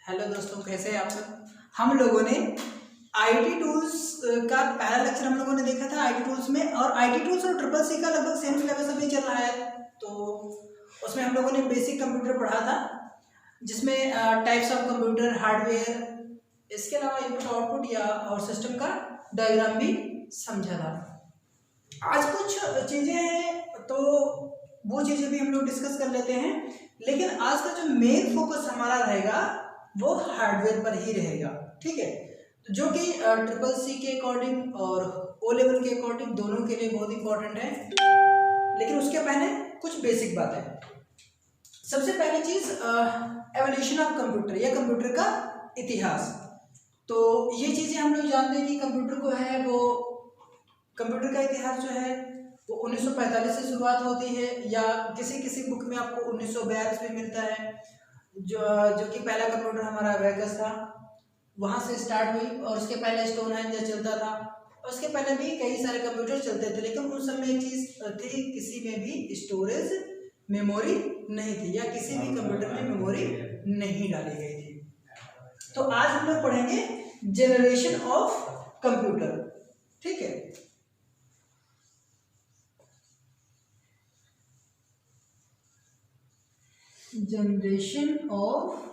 Hello दोस्तों, कैसे हैं आप सब। हम लोगों ने आईटी टूल्स का पहला लेक्चर हम लोगों ने देखा था आईटी टूल्स में, और आईटी टूल्स और ट्रिपल सी का लगभग सेम सिलेबस अभी चल रहा है। तो उसमें हम लोगों ने बेसिक कंप्यूटर पढ़ा था, जिसमें टाइप्स ऑफ कंप्यूटर, हार्डवेयर, इसके अलावा इनपुट आउटपुट या और सिस्टम का डायग्राम भी समझा था। आज कुछ चीज़ें हैं तो वो चीज़ें भी हम लोग डिस्कस कर लेते हैं, लेकिन आज का जो मेन फोकस हमारा रहेगा वो हार्डवेयर पर ही रहेगा। ठीक है, तो जो कि ट्रिपल सी के अकॉर्डिंग और ओ लेवल के अकॉर्डिंग दोनों के लिए बहुत इंपॉर्टेंट है। लेकिन उसके पहले कुछ बेसिक बातें। सबसे पहली चीज एवोल्यूशन ऑफ कंप्यूटर या कंप्यूटर का इतिहास। तो ये चीजें हम लोग जानते हैं कि कंप्यूटर को है वो कंप्यूटर का इतिहास जो है वो 1945 से शुरुआत होती है, या किसी किसी बुक में आपको 1942 में मिलता है। जो कि पहला कंप्यूटर हमारा वेगस था, वहाँ से स्टार्ट हुई। और उसके पहले स्टोनहेंज चलता था, और उसके पहले भी कई सारे कंप्यूटर चलते थे। लेकिन उस समय एक चीज़ थी, किसी में भी स्टोरेज मेमोरी नहीं थी, या किसी भी कंप्यूटर में मेमोरी नहीं डाली गई थी। तो आज हम लोग पढ़ेंगे जनरेशन ऑफ कंप्यूटर। ठीक है, जनरेशन ऑफ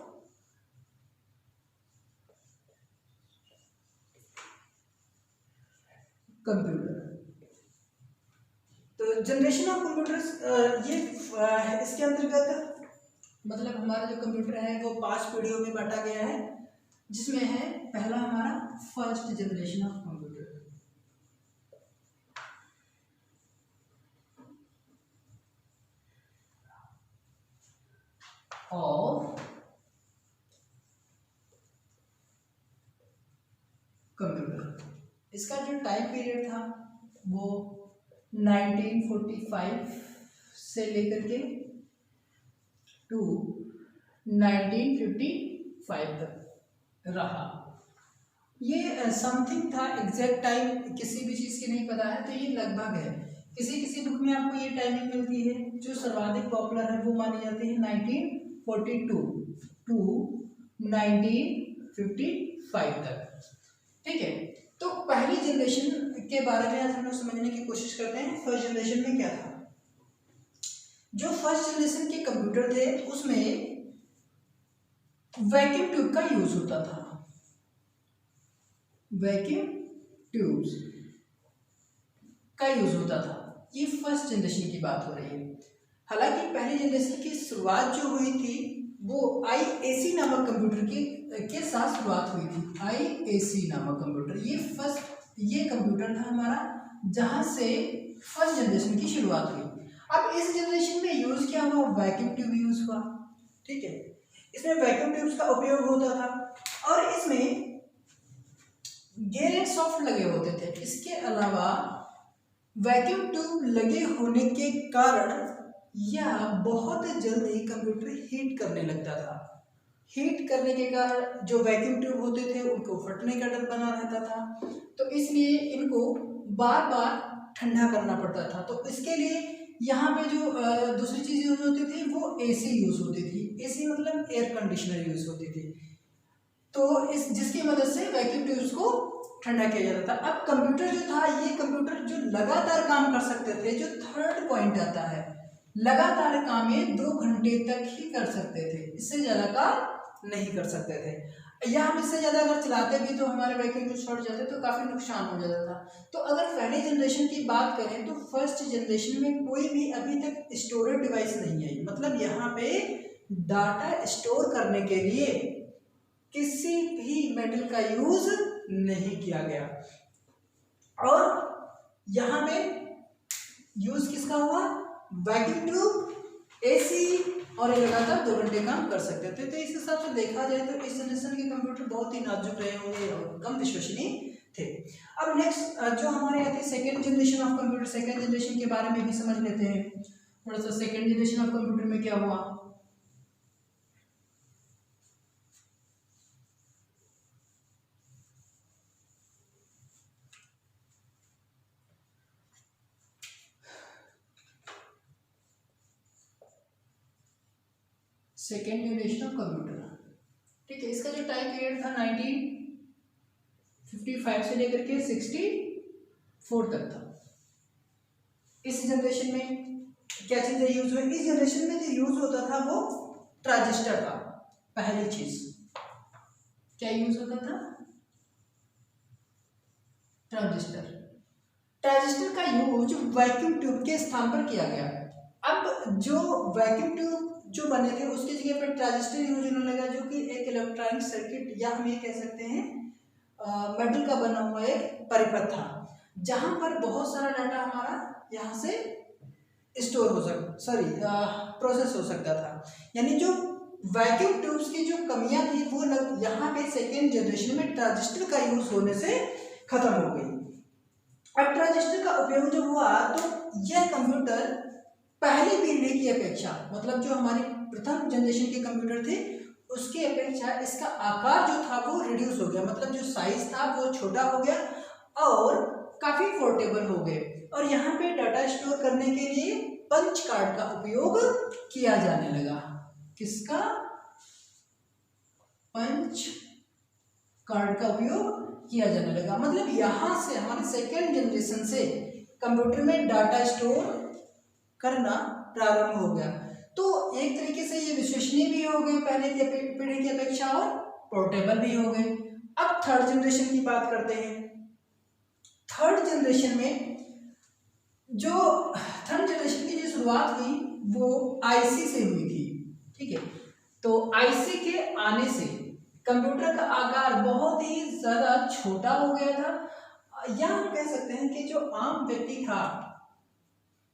कंप्यूटर। तो जनरेशन ऑफ कंप्यूटर्स ये इसके अंतर्गत मतलब हमारा जो कंप्यूटर है वो 5 पीढ़ियों में बांटा गया है, जिसमें है पहला हमारा first generation of computer. Of computer, इसका जो टाइम पीरियड था वो 1945 से लेकर के टू 1955 तक रहा। ये समथिंग था, एग्जैक्ट टाइम किसी भी चीज़ की नहीं पता है, तो ये लगभग है। किसी किसी बुक में आपको ये टाइमिंग मिलती है। जो सर्वाधिक पॉपुलर है वो मानी जाती है 1942 टू 1955 तक। ठीक है, तो पहली जनरेशन के बारे में आज हम लोग समझने की कोशिश करते हैं। फर्स्ट जनरेशन में क्या था। जो फर्स्ट जनरेशन के कंप्यूटर थे उसमें वैक्यूम ट्यूब का यूज होता था। वैक्यूम ट्यूब्स का यूज होता था। ये फर्स्ट जनरेशन की बात हो रही है। हालांकि पहली जनरेशन की शुरुआत जो हुई थी वो आईएसी नामक कंप्यूटर के साथ शुरुआत हुई थी। आईएसी नामक कंप्यूटर ये कंप्यूटर था हमारा, जहां से फर्स्ट जनरेशन की शुरुआत हुई। अब इस जनरेशन में यूज क्या हुआ, वैक्यूम ट्यूब यूज हुआ। ठीक है, इसमें वैक्यूम ट्यूब्स का उपयोग होता था, और इसमें गेयर सॉफ्ट लगे होते थे। इसके अलावा वैक्यूम ट्यूब लगे होने के कारण यह बहुत जल्दी कंप्यूटर हीट करने लगता था। हीट करने के कारण जो वैक्यूम ट्यूब होते थे उनको फटने का डर बना रहता था, तो इसलिए इनको बार बार ठंडा करना पड़ता था। तो इसके लिए यहाँ पे जो दूसरी चीज़ यूज होती थी वो एसी यूज होती थी। एसी मतलब एयर कंडीशनर यूज होती थी, तो इस जिसकी मदद से वैक्यूम ट्यूब्स को ठंडा किया जाता था। अब कंप्यूटर जो था, ये कंप्यूटर जो लगातार काम कर सकते थे, जो थर्ड पॉइंट आता है, लगातार काम ये 2 घंटे तक ही कर सकते थे, इससे ज़्यादा काम नहीं कर सकते थे। या हम इससे ज़्यादा अगर चलाते भी तो हमारे वैक्यूम ट्यूब शॉर्ट जाते तो काफ़ी नुकसान हो जाता था। तो अगर पहले जनरेशन की बात करें तो फर्स्ट जनरेशन में कोई भी अभी तक स्टोरेज डिवाइस नहीं आई। मतलब यहाँ पे डाटा स्टोर करने के लिए किसी भी मेटल का यूज नहीं किया गया, और यहां पे यूज किसका हुआ, वैक्यूम ट्यूब, एसी, और ये लगातार 2 घंटे काम कर सकते थे। तो इस हिसाब से देखा जाए तो इस जनरेशन के कंप्यूटर बहुत ही नाजुक रहे होंगे और कम विश्वसनीय थे। अब नेक्स्ट जो हमारे आते हैं second generation of computer. Second generation के बारे में भी समझ लेते हैं थोड़ा सा। सेकेंड जनरेशन ऑफ कंप्यूटर में क्या हुआ, सेकेंड जनरेशन ऑफ कंप्यूटर। ठीक है। इसका जो टाइम पीरियड था 1955 से लेकर के 64 तक था। इस जनरेशन में क्या चीजें यूज हुई? इस जनरेशन में जो यूज होता था वो ट्रांजिस्टर था। पहली चीज क्या यूज होता था? ट्रांजिस्टर। ट्रांजिस्टर का यूज वैक्यूम ट्यूब के स्थान पर किया गया। अब जो वैक्यूम ट्यूब जो बने थे उसकी जगह पर ट्रांजिस्टर यूज होने लगा, जो कि एक इलेक्ट्रॉनिक सर्किट या हम ये कह सकते हैं मेटल का बना हुआ एक परिपथ था, जहां पर बहुत सारा डाटा हमारा यहाँ से स्टोर हो प्रोसेस हो सकता था। यानी जो वैक्यूम ट्यूब्स की जो कमियां थी वो यहाँ पे सेकेंड जनरेशन में ट्रांजिस्टर का यूज होने से खत्म हो गई। अब ट्रांजिस्टर का उपयोग जब हुआ तो यह कंप्यूटर पहली पीढ़ी की अपेक्षा, मतलब जो हमारी प्रथम जनरेशन के कंप्यूटर थे उसकी अपेक्षा इसका आकार जो था वो रिड्यूस हो गया, मतलब जो साइज था वो छोटा हो गया और काफी पोर्टेबल हो गए। और यहाँ पे डाटा स्टोर करने के लिए पंच कार्ड का उपयोग किया जाने लगा। किसका? पंच कार्ड का उपयोग किया जाने लगा। मतलब यहाँ से हमारे सेकेंड जनरेशन से कंप्यूटर में डाटा स्टोर करना प्रारंभ हो गया। तो एक तरीके से ये विश्वसनीय भी हो गए पहले की पीढ़ी की अपेक्षा और पोर्टेबल भी हो गए। अब थर्ड जनरेशन की बात करते हैं। थर्ड जनरेशन की जो शुरुआत हुई वो आईसी से हुई थी। ठीक है, तो आईसी के आने से कंप्यूटर का आकार बहुत ही ज्यादा छोटा हो गया था, या हम कह सकते हैं कि जो आम व्यक्ति था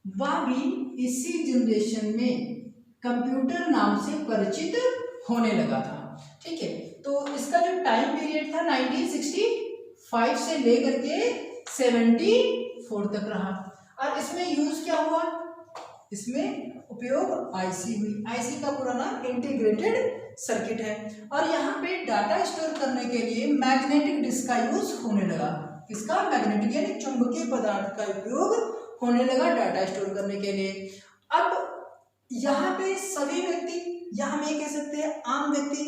वह भी इसी जनरेशन में कंप्यूटर नाम से परिचित होने लगा था। ठीक है, तो इसका जो टाइम पीरियड था 1965 से लेकर के 74 तक रहा। और इसमें यूज क्या हुआ? इसमें उपयोग आईसी हुई। आईसी का पूरा नाम इंटीग्रेटेड सर्किट है। और यहाँ पे डाटा स्टोर करने के लिए मैग्नेटिक डिस्क का यूज होने लगा। किसका? मैग्नेटिक यानी चुंबकीय पदार्थ का उपयोग होने लगा डाटा स्टोर करने के लिए। अब यहाँ पे सभी व्यक्ति, या हम ये कह सकते हैं आम व्यक्ति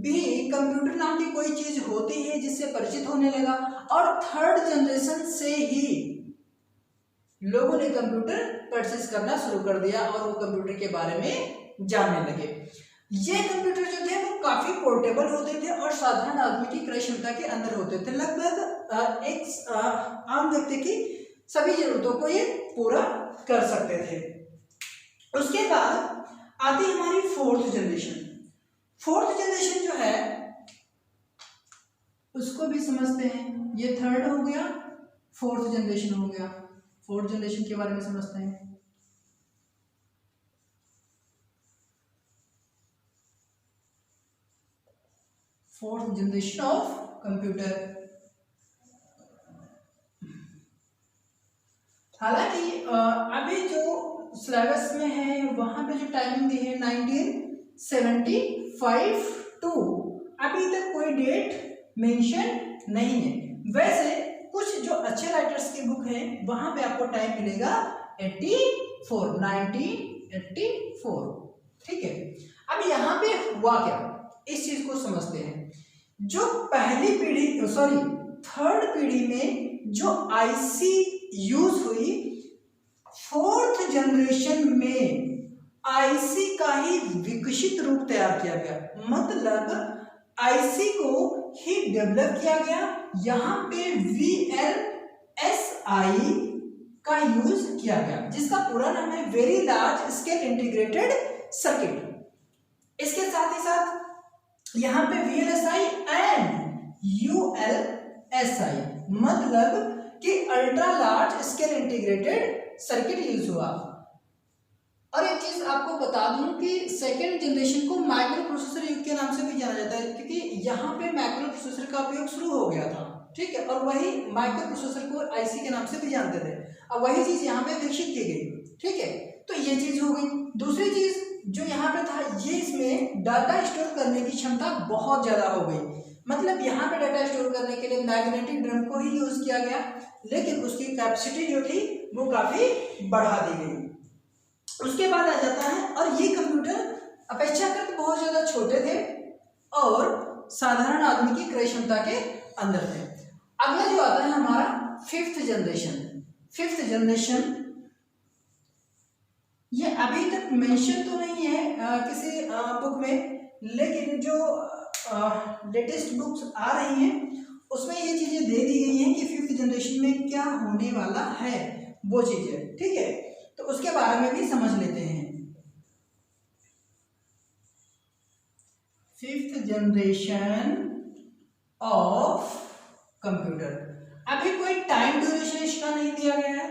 भी कंप्यूटर नाम की कोई चीज होती है जिससे परिचित होने लगा। और थर्ड जनरेशन से ही लोगों ने कंप्यूटर परचेज करना शुरू कर दिया और वो कंप्यूटर के बारे में जानने लगे। ये कंप्यूटर जो थे वो काफी पोर्टेबल होते थे और साधारण आदमी की क्रय क्षमता के अंदर होते थे। लगभग एक आम व्यक्ति की सभी जरूरतों को ये पूरा कर सकते थे। उसके बाद आती हमारी फोर्थ जनरेशन। फोर्थ जनरेशन जो है उसको भी समझते हैं। ये थर्ड हो गया, फोर्थ जनरेशन हो गया। फोर्थ जनरेशन के बारे में समझते हैं। Fourth generation of computer. हालांकि अभी जो सिलेबस में है वहां पे जो टाइमिंग दी है 1975 टू अभी तक कोई डेट मेंशन नहीं है। वैसे कुछ जो अच्छे राइटर्स की बुक है वहां पे आपको टाइम मिलेगा 1984। ठीक है, अब यहाँ पे हुआ क्या इस चीज को समझते हैं। जो थर्ड पीढ़ी में जो आईसी यूज हुई, फोर्थ जनरेशन में आईसी का ही विकसित रूप तैयार किया गया। मतलब आईसी को ही डेवलप किया गया। यहाँ पे VLSI का यूज किया गया, जिसका पूरा नाम है very large scale integrated circuit. इसके साथ ही साथ यहाँ पे VLSI एंड ULSI मतलब कि ultra large scale integrated circuit use हुआ। और एक चीज आपको बता दूं कि सेकेंड जनरेशन को माइक्रो प्रोसेसर युग के नाम से भी जाना जाता है, क्योंकि यहाँ पे माइक्रो प्रोसेसर का उपयोग शुरू हो गया था। ठीक है, और वही माइक्रो प्रोसेसर को आईसी के नाम से भी जानते थे। अब वही चीज यहाँ पे विकसित की गई। ठीक है, तो ये चीज हो गई। दूसरी चीज जो यहाँ पे था, ये इसमें डाटा स्टोर करने की क्षमता बहुत ज्यादा हो गई। मतलब यहाँ पे डाटा स्टोर करने के लिए मैग्नेटिक ड्रम को ही यूज किया गया, लेकिन उसकी कैपेसिटी जो थी वो काफी बढ़ा दी गई। उसके बाद आ जाता है, और ये कंप्यूटर अपेक्षाकृत बहुत ज्यादा छोटे थे और साधारण आदमी की क्रय क्षमता के अंदर थे। अगला जो आता है हमारा फिफ्थ जनरेशन। फिफ्थ जनरेशन ये अभी तक मेंशन तो नहीं है किसी बुक में, लेकिन जो लेटेस्ट बुक्स आ रही हैं उसमें ये चीजें दे दी गई हैं कि फिफ्थ जनरेशन में क्या होने वाला है, वो चीजें, ठीक है। तो उसके बारे में भी समझ लेते हैं। फिफ्थ जनरेशन ऑफ कंप्यूटर, अभी कोई टाइम ड्यूरेशन इसका नहीं दिया गया है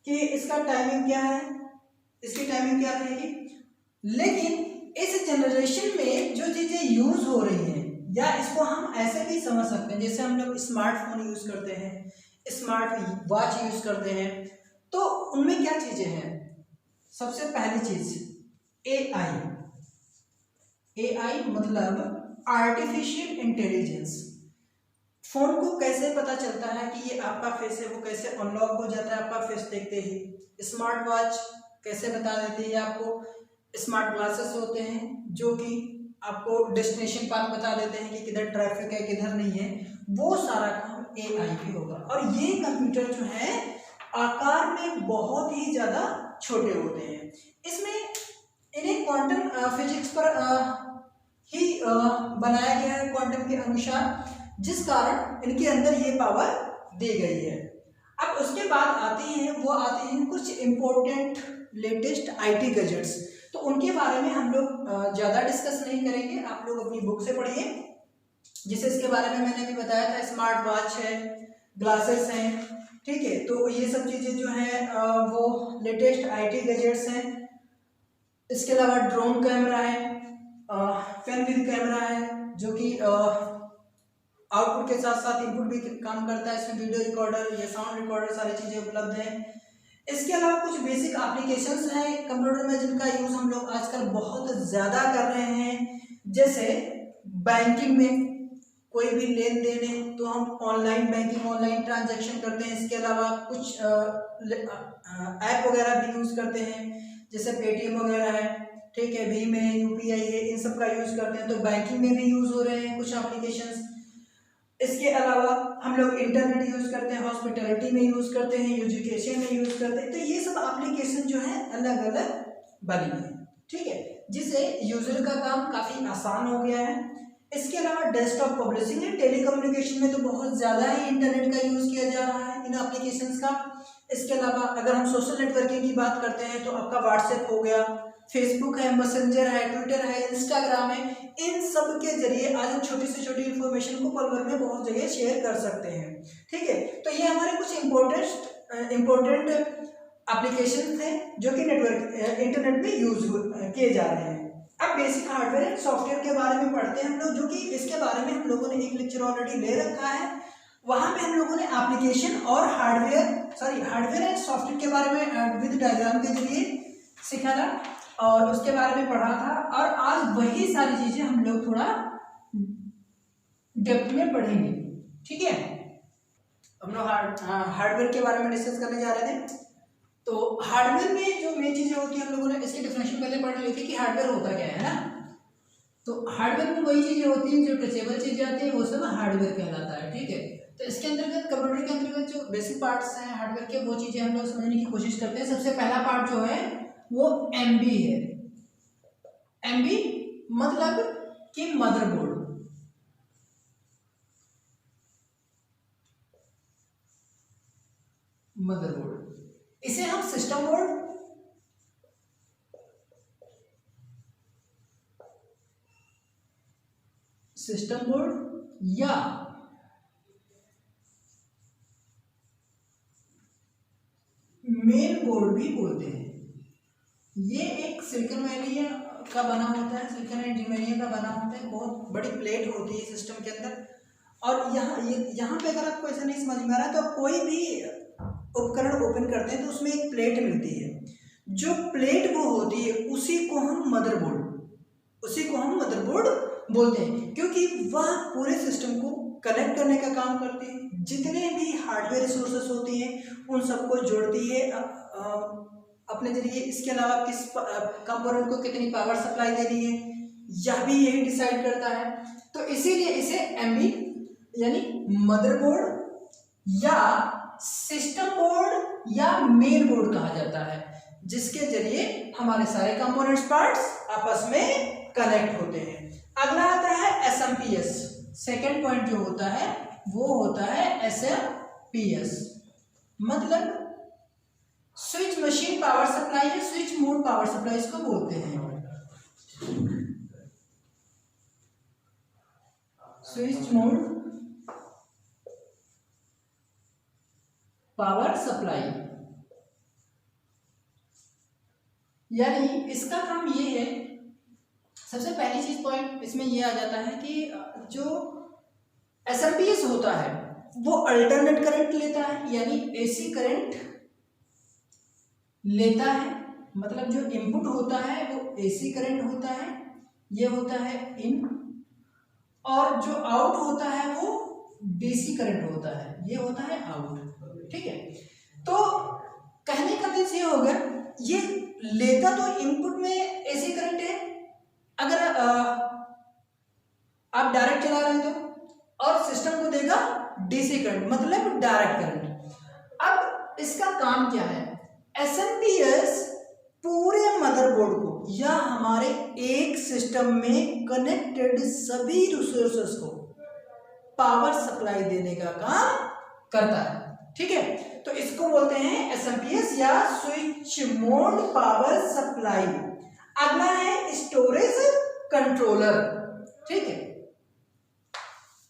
कि इसका टाइमिंग क्या है, इसकी टाइमिंग क्या रहेगी, लेकिन इस जनरेशन में जो चीजें यूज हो रही हैं, या इसको हम ऐसे भी समझ सकते हैं जैसे हम लोग स्मार्टफोन यूज करते हैं, स्मार्ट वॉच यूज करते हैं, तो उनमें क्या चीजें हैं। सबसे पहली चीज एआई। एआई मतलब आर्टिफिशियल इंटेलिजेंस। फोन को कैसे पता चलता है कि ये आपका फेस है, वो कैसे अनलॉक हो जाता है आपका फेस देखते ही। स्मार्ट वॉच कैसे बता देती है आपको। स्मार्ट ग्लासेस होते हैं जो कि आपको डेस्टिनेशन पाथ बता देते हैं कि किधर ट्रैफिक है किधर नहीं है, वो सारा काम एआई पे होगा। और ये कंप्यूटर जो है आकार में बहुत ही ज़्यादा छोटे होते हैं। इसमें इन्हें क्वांटम फिजिक्स पर ही बनाया गया है, क्वांटम के अनुसार, जिस कारण इनके अंदर ये पावर दी गई है। अब उसके बाद आती हैं कुछ इम्पोर्टेंट लेटेस्ट आईटी गैजेट्स, तो उनके बारे में हम लोग ज़्यादा डिस्कस नहीं करेंगे, आप लोग अपनी बुक से पढ़िए। जिसे इसके बारे में मैंने भी बताया था, स्मार्ट वॉच है, ग्लासेस हैं, ठीक है। तो ये सब चीज़ें जो हैं वो लेटेस्ट आईटी गैजेट्स हैं। इसके अलावा ड्रोन कैमरा है, पेन विद कैमरा है जो कि आउटपुट के साथ साथ इनपुट भी काम करता है। इसमें वीडियो रिकॉर्डर या साउंड रिकॉर्डर सारी चीज़ें उपलब्ध हैं। इसके अलावा कुछ बेसिक एप्लीकेशंस हैं कंप्यूटर में जिनका यूज़ हम लोग आजकल बहुत ज़्यादा कर रहे हैं। जैसे बैंकिंग में कोई भी लेन देन है तो हम ऑनलाइन बैंकिंग, ऑनलाइन ट्रांजैक्शन करते हैं। इसके अलावा कुछ ऐप वगैरह भी यूज़ करते हैं, जैसे पेटीएम वगैरह है, ठीक है, भीम है, यूपीआई है, इन सब का यूज़ करते हैं। तो बैंकिंग में भी यूज़ हो रहे हैं कुछ एप्लीकेशंस। इसके अलावा हम लोग इंटरनेट यूज़ करते हैं, हॉस्पिटैलिटी में यूज़ करते हैं, एजुकेशन में यूज़ करते हैं। तो ये सब एप्लीकेशन जो है अलग अलग बनी है, ठीक है, जिससे यूजर का काम काफ़ी आसान हो गया है। इसके अलावा डेस्कटॉप पब्लिशिंग है, टेलीकम्युनिकेशन में तो बहुत ज़्यादा ही इंटरनेट का यूज़ किया जा रहा है इन एप्लीकेशंस का। इसके अलावा अगर हम सोशल नेटवर्किंग की बात करते हैं तो आपका व्हाट्सएप हो गया, फेसबुक है, मैसेंजर है, ट्विटर है, इंस्टाग्राम है, इन सब के जरिए आज हम छोटी से छोटी इन्फॉर्मेशन को पल भर में बहुत जगह शेयर कर सकते हैं, ठीक है। तो ये हमारे कुछ इम्पोर्टेंट एप्लीकेशन थे जो कि इंटरनेट में यूज किए जा रहे हैं। अब बेसिक हार्डवेयर एंड सॉफ्टवेयर के बारे में पढ़ते हैं हम लोग, जो कि इसके बारे में हम लोगों ने एक लेक्चर ऑलरेडी ले रखा है। वहाँ पे हम लोगों ने एप्लीकेशन और हार्डवेयर एंड सॉफ्टवेयर के बारे में विद डायग्राम के जरिए सीखा था और उसके बारे में पढ़ा था। और आज वही सारी चीजें हम लोग थोड़ा डेप्थ में पढ़ेंगे, ठीक है। हम लोग हार्डवेयर के बारे में डिस्कस करने जा रहे थे। तो हार्डवेयर में जो मेन चीजें होती है हम लोगों ने इसकी डेफिनेशन पहले पढ़ ली थी कि हार्डवेयर होता क्या है ना। तो हार्डवेयर में वही चीजें होती हैं जो टचेबल चीजें आती हैं, वो सब हार्डवेयर कहलाता है, ठीक है। तो इसके अंतर्गत कंप्यूटर के अंतर्गत जो बेसिक पार्ट्स हैं हार्डवेयर के, वो चीजें हम लोग समझने की कोशिश करते हैं। सबसे पहला पार्ट जो है वो एमबी है। एमबी मतलब कि मदरबोर्ड। इसे हम सिस्टम बोर्ड या मेन बोर्ड भी बोलते हैं। ये एक सिलिकॉन वैली का बना होता है, सिलिकॉन एंड जर्मेनियम का बना होता है, बहुत बड़ी प्लेट होती है सिस्टम के अंदर। और यहाँ पे अगर आपको ऐसा नहीं समझ में आ रहा है तो कोई भी उपकरण ओपन करते हैं तो उसमें एक प्लेट मिलती है, जो प्लेट वो होती है उसी को हम मदरबोर्ड बोलते हैं, क्योंकि वह पूरे सिस्टम को कनेक्ट करने का काम करती है। जितने भी हार्डवेयर रिसोर्सेस होती हैं उन सबको जोड़ती है अपने जरिए। इसके अलावा किस कंपोनेंट को कितनी पावर सप्लाई देनी है यह भी यही डिसाइड करता है। तो इसीलिए इसे एमबी यानी मदरबोर्ड या सिस्टम बोर्ड या मेन बोर्ड कहा जाता है, जिसके जरिए हमारे सारे कंपोनेंट्स पार्ट्स आपस में कनेक्ट होते हैं। अगला आता है एसएमपीएस। सेकेंड पॉइंट जो होता है वो होता है एसएमपीएस, मतलब स्विच मशीन पावर सप्लाई या स्विच मोड पावर सप्लाई इसको बोलते हैं। स्विच मोड पावर सप्लाई, यानी इसका काम ये है, सबसे पहली चीज पॉइंट इसमें ये आ जाता है कि जो एसएमपीएस होता है वो अल्टरनेट करंट लेता है, यानी एसी करंट लेता है, मतलब जो इनपुट होता है वो एसी करंट होता है, ये होता है इन, और जो आउट होता है वो डीसी करंट होता है, ये होता है आउट। ठीक है, तो कहने का मीन्स ये होगा, ये लेता तो इनपुट में एसी करंट है अगर आप डायरेक्ट चला रहे हैं तो, और सिस्टम को देगा डीसी करंट मतलब डायरेक्ट करंट। अब इसका काम क्या है, एसएमपीएस पूरे मदरबोर्ड को या हमारे एक सिस्टम में कनेक्टेड सभी रिसोर्सेस को पावर सप्लाई देने का काम करता है। ठीक है, तो इसको बोलते हैं एसएमपीएस या स्विच मोड पावर सप्लाई। अगला है स्टोरेज कंट्रोलर। ठीक है,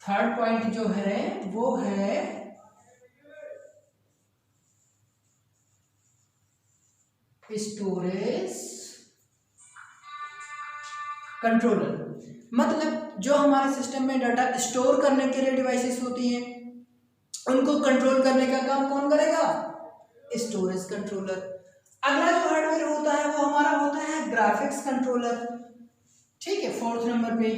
थर्ड पॉइंट जो है वो है स्टोरेज कंट्रोलर, मतलब जो हमारे सिस्टम में डाटा स्टोर करने के लिए डिवाइसेस होती हैं उनको कंट्रोल करने का काम कौन करेगा, स्टोरेज कंट्रोलर। अगला जो हार्डवेयर होता है वो हमारा होता है ग्राफिक्स कंट्रोलर। ठीक है, फोर्थ नंबर पे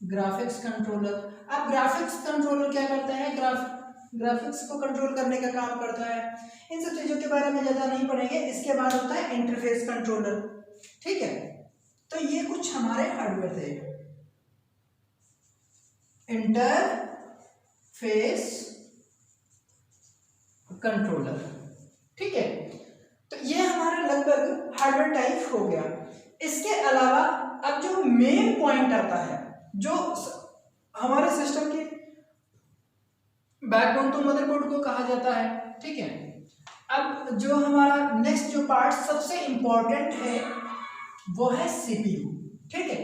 ग्राफिक्स कंट्रोलर। अब ग्राफिक्स कंट्रोलर क्या करता है, ग्राफिक्स को कंट्रोल करने का काम करता है। इन सब चीजों के बारे में ज्यादा नहीं पढ़ेंगे। इसके बाद होता है इंटरफेस कंट्रोलर। ठीक है, तो ये कुछ हमारे हार्डवेयर थे, इंटरफेस कंट्रोलर। ठीक है, तो ये हमारा लगभग हार्डवेयर टाइप हो गया। इसके अलावा अब जो मेन पॉइंट आता है, जो हमारे सिस्टम की बैकबोन तो मदरबोर्ड को कहा जाता है। ठीक है, अब जो हमारा नेक्स्ट जो पार्ट सबसे इंपॉर्टेंट है वो है सीपीयू। ठीक है,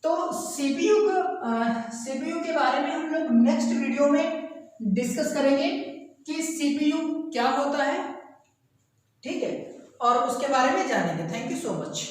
तो सीपीयू के बारे में हम लोग नेक्स्ट वीडियो में डिस्कस करेंगे कि सीपीयू क्या होता है। ठीक है, और उसके बारे में जानेंगे। Thank you so much.